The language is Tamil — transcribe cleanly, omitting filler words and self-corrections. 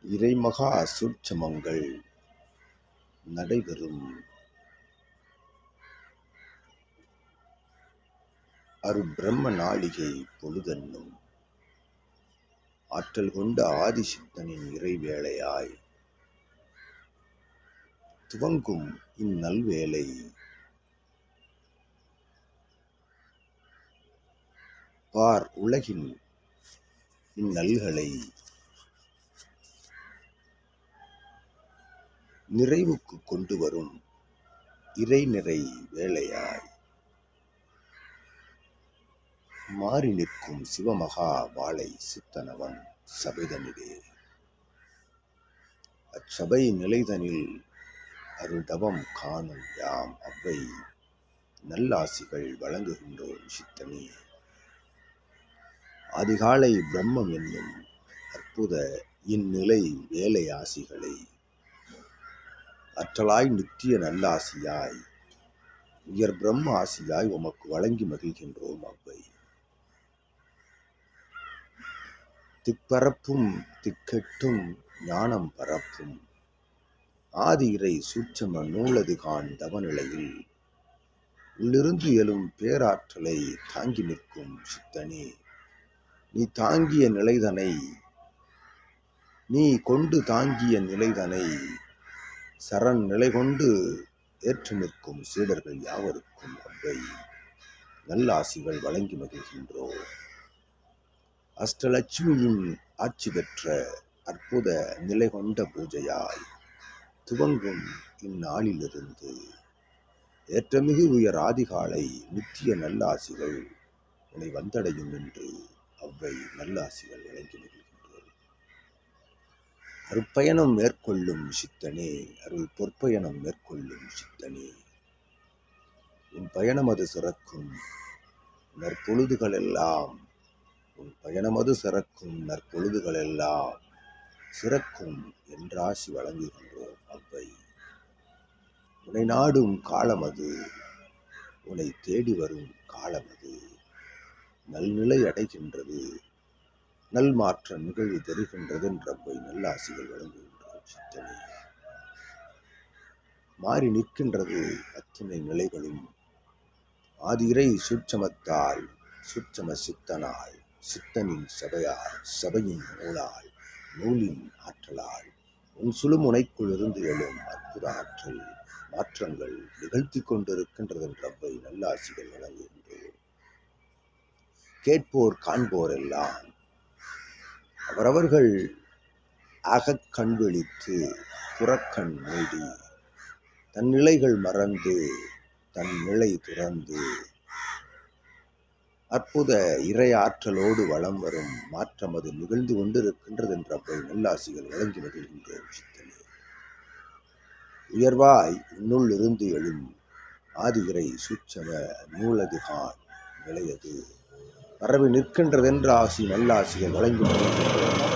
இறைமகா சூட்சமங்கள் நடைபெறும் அருட்பிரம்ம நாளிகை பொழுதென்னும் ஆற்றல் கொண்ட ஆதிசித்தனின் இறைவேளையாய் துவங்கும் இந்நல்வேளை பார் உலகின் இந்நல்களை நிறைவுக்கு கொண்டு வரும் இறைநிறை வேளையாய் மாறி நிற்கும் சிவமகா வாழை சித்தனவன் சபைதனிலே அச்சபை நிலைதனில் அருள்தவம் காணும் யாம் அவ்வை நல்லாசிகள் வழங்குகின்றோம் சித்தனே. அதிகாலை பிரம்மம் என்னும் அற்புத இந்நிலை வேலை ஆசிகளை அற்றலாய் நித்திய நல்லாசியாய் உயர் பிரம்ம ஆசியாய் உமக்கு வழங்கி மகிழ்கின்றோம் அவ்வை. திப்பரப்பும் திக்கெட்டும் ஞானம் பரப்பும் ஆதி இறை சூட்சம நூலது காண் தவநிலையில் உள்ளிருந்து எழும் பேராற்றலை தாங்கி நிற்கும் சித்தனே. நீ தாங்கிய நிலைதனை நீ கொண்டு தாங்கிய நிலைதனை சரண் நிலை கொண்டு ஏற்று நிற்கும் சீடர்கள் யாவருக்கும் அவ்வை நல்லாசிகள் வழங்கி மகிழ்கின்றோம். அஷ்டலட்சுமியின் ஆட்சி பெற்ற அற்புத நிலை கொண்ட பூஜையாய் துவங்கும் இந்நாளிலிருந்து ஏற்றமிகு உயர் ஆதிகாலை நித்திய நல்லாசிகள் உன்னை வந்தடையும் என்று அவ்வை நல்லாசிகள் வழங்கி மகிழ்கின்றோம். அருட்பயணம் மேற்கொள்ளும் சித்தனே, அருள் பொற்பயணம் மேற்கொள்ளும் சித்தனே, உன் பயணமது சிறக்கும் நற்பொழுதுகளெல்லாம் உன் பயணமது சிறக்கும் நற்பொழுதுகளெல்லாம் சிறக்கும் என்றாசி வழங்குகின்றோம் அவ்வை. உன்னை நாடும் காலமது உன்னை தேடி வரும் காலமது நல்நிலை அடைகின்றது நல் மாற்ற நிகழ்வு தருகின்றது என்ற அவ்வை நல்லாசிகள் வழங்குகின்றோம் சித்தனே. மாறி நிற்கின்றது அத்துணை நிலைகளும் ஆதி இறை சூட்சமத்தால் சூட்சம சித்தனால் சித்தனின் சபையால் சபையின் நூலால் நூலின் ஆற்றலால் உன் சுழுமுனைக்குள் இருந்து எழும் அற்புத ஆற்றல் மாற்றங்கள் நிகழ்த்தி கொண்டிருக்கின்றது என்ற அவ்வை நல்லாசிகள் வழங்குகின்றோம். கேட்போர் காண்போர் எல்லாம் அவரவர்கள் அகக்கண் விழித்து புறக்கண் மூடி தன் நிலைகள் மறந்து தன் நிலை துறந்து அற்புத இறை ஆற்றலோடு வளம் வரும் மாற்றம் அது நிகழ்ந்து கொண்டிருக்கின்றது என்ற அவ்வை நல்லாசிகள் வழங்கி மகிழ்கின்றோம் சித்தனே. உயர்வாய் உன்னுள் இருந்து எழும் ஆதி இறை சூட்சம நூலது காண் நிலையது பரவி நிற்கின்றதென்ற ஆசி நல்லாசிகள் வழங்கி மகிழ்கின்றோம்